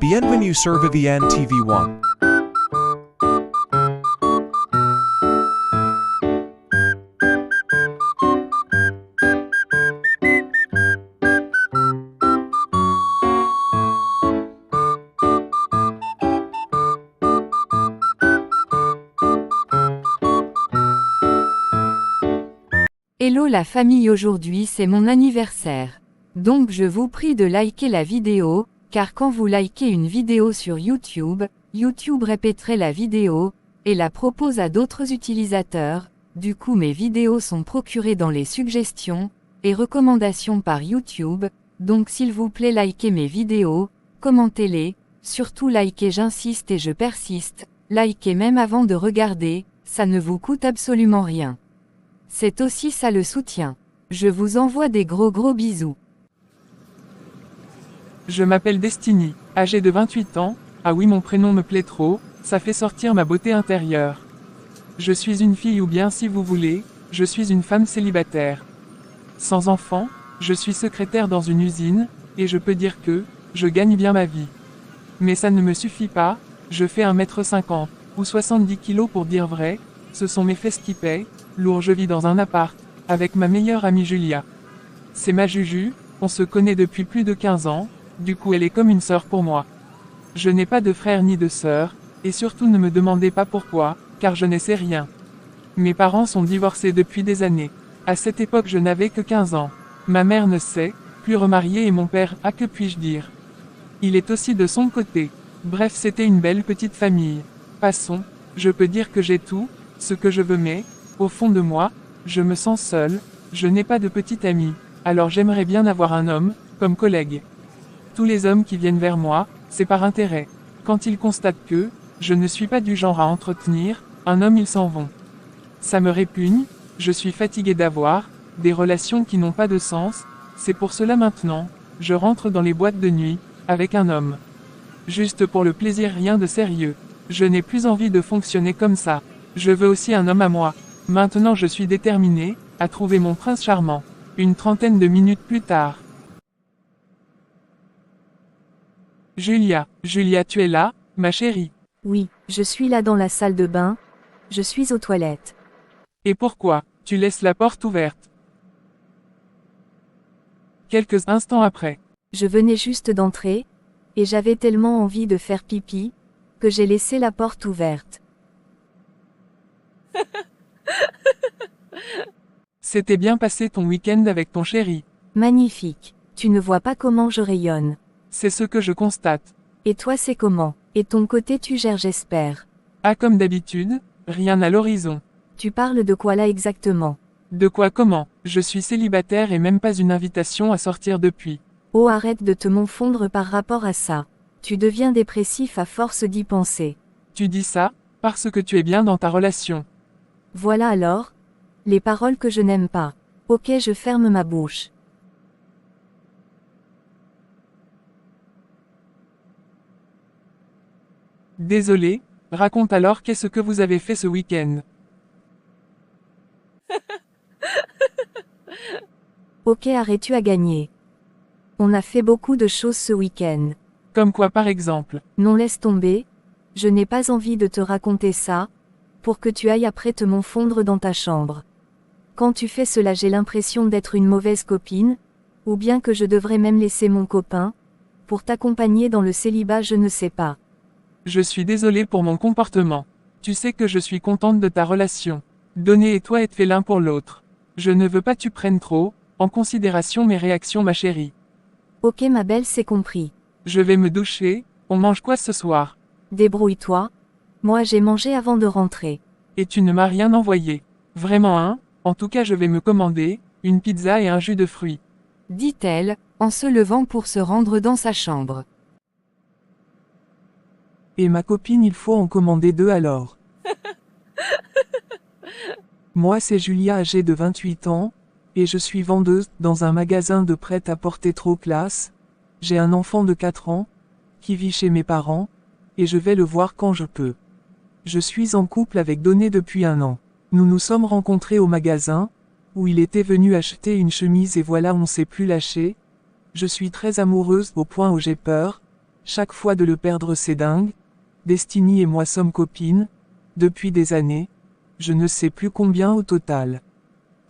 Bienvenue sur Viviane TV1. Hello la famille, aujourd'hui c'est mon anniversaire. Donc je vous prie de liker la vidéo, car quand vous likez une vidéo sur YouTube, YouTube répéterait la vidéo, et la propose à d'autres utilisateurs. Du coup mes vidéos sont procurées dans les suggestions, et recommandations par YouTube, donc s'il vous plaît likez mes vidéos, commentez-les, surtout likez, j'insiste et je persiste, likez même avant de regarder, ça ne vous coûte absolument rien. C'est aussi ça le soutien. Je vous envoie des gros bisous. Je m'appelle Destiny, âgée de 28 ans, ah oui mon prénom me plaît trop, ça fait sortir ma beauté intérieure. Je suis une fille ou bien si vous voulez, je suis une femme célibataire. Sans enfant, je suis secrétaire dans une usine, et je peux dire que, je gagne bien ma vie. Mais ça ne me suffit pas, je fais 1m50, ou 70 kg pour dire vrai, ce sont mes fesses qui paient, lourd je vis dans un appart, avec ma meilleure amie Julia. C'est ma Juju, on se connaît depuis plus de 15 ans, du coup elle est comme une sœur pour moi. Je n'ai pas de frère ni de sœur, et surtout ne me demandez pas pourquoi, car je ne sais rien. Mes parents sont divorcés depuis des années. À cette époque je n'avais que 15 ans. Ma mère ne sait, plus remariée et mon père, ah que puis-je dire. Il est aussi de son côté. Bref c'était une belle petite famille. Passons, je peux dire que j'ai tout, ce que je veux mais, au fond de moi, je me sens seule, je n'ai pas de petite amie, alors j'aimerais bien avoir un homme, comme collègue. Tous les hommes qui viennent vers moi, c'est par intérêt. Quand ils constatent que, je ne suis pas du genre à entretenir, un homme ils s'en vont. Ça me répugne, je suis fatiguée d'avoir, des relations qui n'ont pas de sens, c'est pour cela maintenant, je rentre dans les boîtes de nuit, avec un homme. Juste pour le plaisir, rien de sérieux. Je n'ai plus envie de fonctionner comme ça. Je veux aussi un homme à moi. Maintenant je suis déterminée, à trouver mon prince charmant. Une trentaine de minutes plus tard. Julia, tu es là, ma chérie. Oui, je suis là dans la salle de bain. Je suis aux toilettes. Et pourquoi, tu laisses la porte ouverte? Quelques instants après. Je venais juste d'entrer, et j'avais tellement envie de faire pipi, que j'ai laissé la porte ouverte. C'était bien passé ton week-end avec ton chéri. Magnifique. Tu ne vois pas comment je rayonne. C'est ce que je constate. Et toi c'est comment? Et ton côté tu gères j'espère. Ah comme d'habitude, rien à l'horizon. Tu parles de quoi là exactement? De quoi comment? Je suis célibataire et même pas une invitation à sortir depuis. Oh arrête de te confondre par rapport à ça. Tu deviens dépressif à force d'y penser. Tu dis ça, parce que tu es bien dans ta relation. Voilà alors, les paroles que je n'aime pas. Ok je ferme ma bouche. Désolé, raconte alors qu'est-ce que vous avez fait ce week-end. Ok arrête tu as gagné. On a fait beaucoup de choses ce week-end. Comme quoi par exemple? Non laisse tomber, je n'ai pas envie de te raconter ça, pour que tu ailles après te confondre dans ta chambre. Quand tu fais cela j'ai l'impression d'être une mauvaise copine, ou bien que je devrais même laisser mon copain, pour t'accompagner dans le célibat je ne sais pas. Je suis désolé pour mon comportement. Tu sais que je suis contente de ta relation. Donner et toi être fait l'un pour l'autre. Je ne veux pas tu prennes trop, en considération mes réactions ma chérie. Ok ma belle c'est compris. Je vais me doucher, on mange quoi ce soir? Débrouille-toi. Moi j'ai mangé avant de rentrer. Et tu ne m'as rien envoyé. Vraiment hein? En tout cas je vais me commander, une pizza et un jus de fruits. Dit-elle, en se levant pour se rendre dans sa chambre. Et ma copine il faut en commander 2 alors. Moi c'est Julia âgée de 28 ans, et je suis vendeuse dans un magasin de prêt-à-porter trop classe. J'ai un enfant de 4 ans, qui vit chez mes parents, et je vais le voir quand je peux. Je suis en couple avec Donné depuis 1 an. Nous nous sommes rencontrés au magasin, où il était venu acheter une chemise et voilà on s'est plus lâché. Je suis très amoureuse au point où j'ai peur. Chaque fois de le perdre c'est dingue. Destiny et moi sommes copines, depuis des années, je ne sais plus combien au total.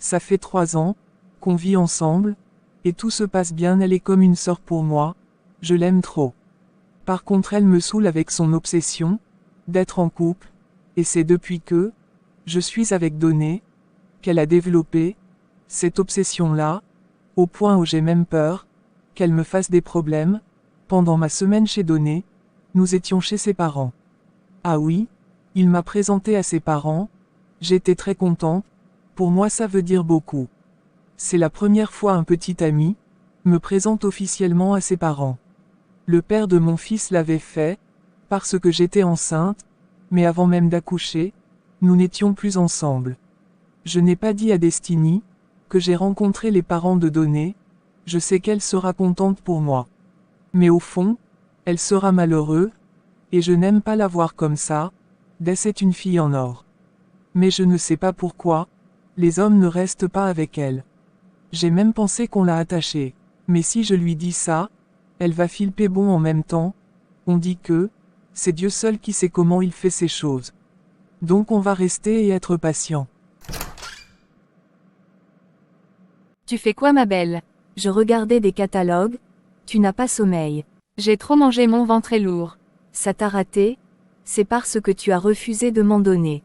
Ça fait 3 ans, qu'on vit ensemble, et tout se passe bien, elle est comme une sœur pour moi, je l'aime trop. Par contre elle me saoule avec son obsession, d'être en couple, et c'est depuis que, je suis avec Donné, qu'elle a développé, cette obsession-là, au point où j'ai même peur, qu'elle me fasse des problèmes. Pendant ma semaine chez Donné, nous étions chez ses parents. Ah oui, il m'a présenté à ses parents, j'étais très contente, pour moi ça veut dire beaucoup. C'est la première fois un petit ami, me présente officiellement à ses parents. Le père de mon fils l'avait fait, parce que j'étais enceinte, mais avant même d'accoucher, nous n'étions plus ensemble. Je n'ai pas dit à Destiny, que j'ai rencontré les parents de Donné, je sais qu'elle sera contente pour moi. Mais au fond, elle sera malheureuse, et je n'aime pas la voir comme ça, Dess est une fille en or. Mais je ne sais pas pourquoi, les hommes ne restent pas avec elle. J'ai même pensé qu'on l'a attachée. Mais si je lui dis ça, elle va flipper bon en même temps. On dit que, c'est Dieu seul qui sait comment il fait ces choses. Donc on va rester et être patient. Tu fais quoi ma belle? Je regardais des catalogues. Tu n'as pas sommeil. J'ai trop mangé, mon ventre est lourd. Ça t'a raté? C'est parce que tu as refusé de m'en donner.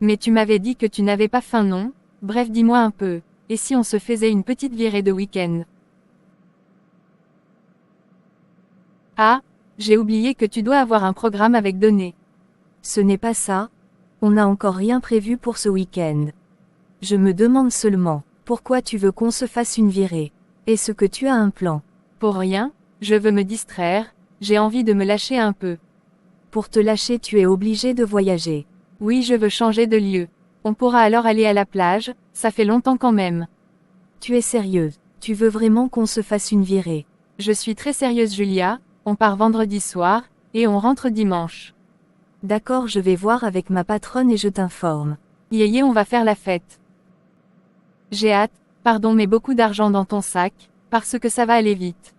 Mais tu m'avais dit que tu n'avais pas faim, non? Bref, dis-moi un peu. Et si on se faisait une petite virée de week-end? Ah, j'ai oublié que tu dois avoir un programme avec Donné. Ce n'est pas ça. On n'a encore rien prévu pour ce week-end. Je me demande seulement, pourquoi tu veux qu'on se fasse une virée? Est-ce que tu as un plan? Pour rien, je veux me distraire, j'ai envie de me lâcher un peu. Pour te lâcher, tu es obligé de voyager. Oui, je veux changer de lieu. On pourra alors aller à la plage, ça fait longtemps quand même. Tu es sérieuse? Tu veux vraiment qu'on se fasse une virée? Je suis très sérieuse Julia, on part vendredi soir, et on rentre dimanche. D'accord, je vais voir avec ma patronne et je t'informe. Yéyé, on va faire la fête. J'ai hâte, pardon mais beaucoup d'argent dans ton sac, parce que ça va aller vite.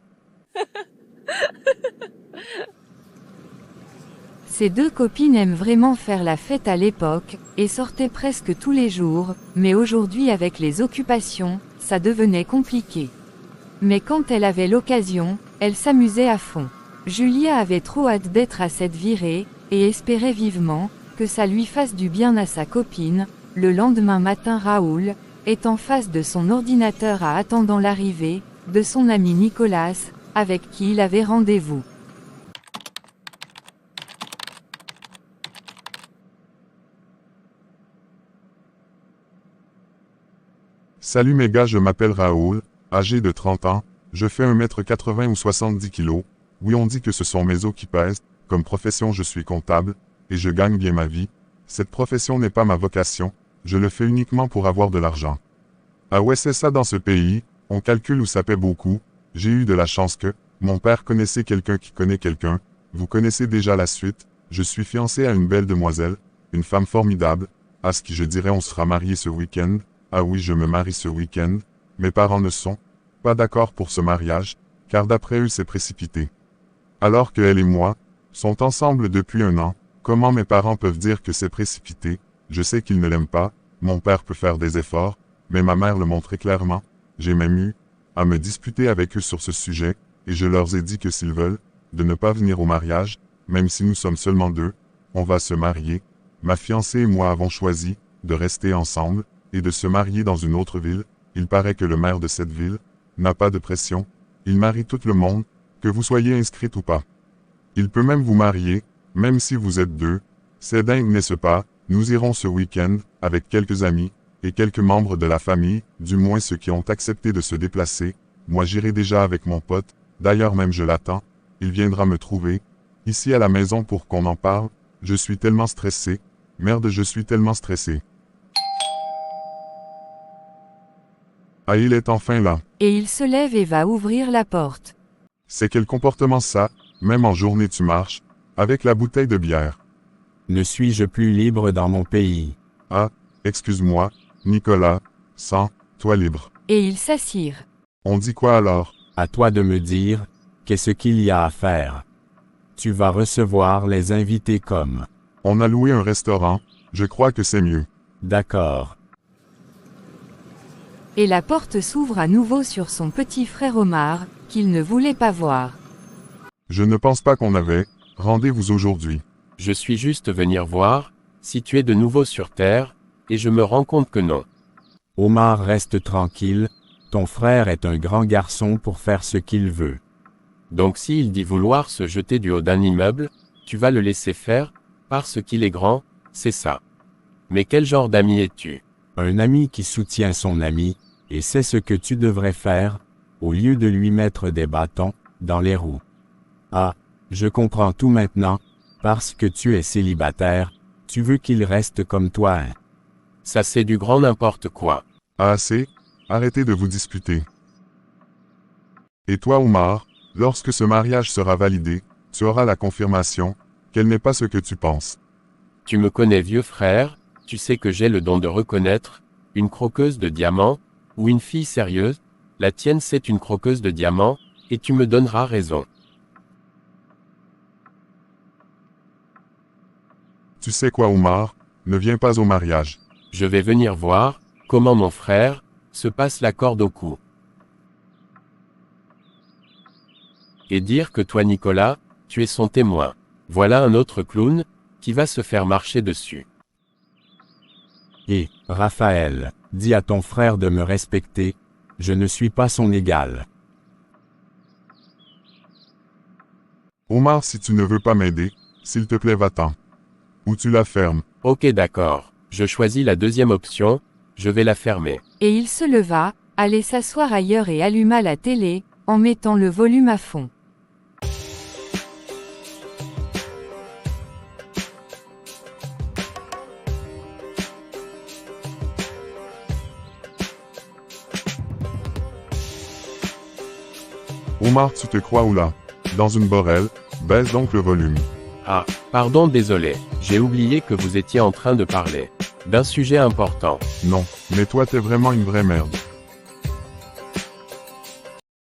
Ces deux copines aiment vraiment faire la fête à l'époque, et sortaient presque tous les jours, mais aujourd'hui avec les occupations, ça devenait compliqué. Mais quand elle avait l'occasion, elle s'amusait à fond. Julia avait trop hâte d'être à cette virée, et espérait vivement, que ça lui fasse du bien à sa copine. Le lendemain matin, Raoul est en face de son ordinateur à attendant l'arrivée de son ami Nicolas, avec qui il avait rendez-vous. Salut mes gars, je m'appelle Raoul, âgé de 30 ans, je fais 1m80 ou 70 kg. Oui, on dit que ce sont mes os qui pèsent. Comme profession, je suis comptable, et je gagne bien ma vie. Cette profession n'est pas ma vocation, je le fais uniquement pour avoir de l'argent. Ah ouais, c'est ça dans ce pays, on calcule où ça paie beaucoup. J'ai eu de la chance que, mon père connaissait quelqu'un qui connaît quelqu'un, vous connaissez déjà la suite, je suis fiancé à une belle demoiselle, une femme formidable, à ce qui je dirais on sera mariés ce week-end. Ah oui, je me marie ce week-end, mes parents ne sont pas d'accord pour ce mariage, car d'après eux c'est précipité. Alors que elle et moi sont ensemble depuis 1 an, comment mes parents peuvent dire que c'est précipité? Je sais qu'ils ne l'aiment pas, mon père peut faire des efforts, mais ma mère le montrait clairement. J'ai même eu à me disputer avec eux sur ce sujet, et je leur ai dit que s'ils veulent, de ne pas venir au mariage, même si nous sommes seulement 2, on va se marier. Ma fiancée et moi avons choisi de rester ensemble, et de se marier dans une autre ville. Il paraît que le maire de cette ville n'a pas de pression, il marie tout le monde, que vous soyez inscrite ou pas. Il peut même vous marier, même si vous êtes 2. C'est dingue, n'est-ce pas? Nous irons ce week-end, avec quelques amis, et quelques membres de la famille, du moins ceux qui ont accepté de se déplacer. Moi j'irai déjà avec mon pote, d'ailleurs même je l'attends, il viendra me trouver, ici à la maison pour qu'on en parle. Je suis tellement stressé, merde je suis tellement stressé. Ah, il est enfin là. Et il se lève et va ouvrir la porte. C'est quel comportement ça? Même en journée tu marches, avec la bouteille de bière. Ne suis-je plus libre dans mon pays? Ah, excuse-moi, Nicolas, sans Toi libre. Et ils s'assirent. On dit quoi alors? À toi de me dire, qu'est-ce qu'il y a à faire. Tu vas recevoir les invités comme. On a loué un restaurant, je crois que c'est mieux. D'accord. Et la porte s'ouvre à nouveau sur son petit frère Omar, qu'il ne voulait pas voir. Je ne pense pas qu'on avait rendez-vous aujourd'hui. Je suis juste venir voir, si tu es de nouveau sur Terre, et je me rends compte que non. Omar, reste tranquille, ton frère est un grand garçon pour faire ce qu'il veut. Donc s'il dit vouloir se jeter du haut d'un immeuble, tu vas le laisser faire, parce qu'il est grand, c'est ça. Mais quel genre d'ami es-tu? Un ami qui soutient son ami, et c'est ce que tu devrais faire, au lieu de lui mettre des bâtons dans les roues. Ah, je comprends tout maintenant, parce que tu es célibataire, tu veux qu'il reste comme toi, hein? Ça c'est du grand n'importe quoi. Ah assez, arrêtez de vous disputer. Et toi Omar, lorsque ce mariage sera validé, tu auras la confirmation qu'elle n'est pas ce que tu penses. Tu me connais vieux frère, tu sais que j'ai le don de reconnaître, une croqueuse de diamants, ou une fille sérieuse, la tienne c'est une croqueuse de diamants, et tu me donneras raison. Tu sais quoi Omar, ne viens pas au mariage. Je vais venir voir, comment mon frère, se passe la corde au cou. Et dire que toi Nicolas, tu es son témoin. Voilà un autre clown, qui va se faire marcher dessus. Et, Raphaël, dis à ton frère de me respecter, je ne suis pas son égal. Omar si tu ne veux pas m'aider, s'il te plaît va-t'en. Ou tu la fermes. Ok d'accord, je choisis la deuxième option, je vais la fermer. Et il se leva, allait s'asseoir ailleurs et alluma la télé, en mettant le volume à fond. Omar tu te crois où là? Dans une borelle, baisse donc le volume. Ah, pardon désolé, j'ai oublié que vous étiez en train de parler d'un sujet important. Non, mais toi t'es vraiment une vraie merde.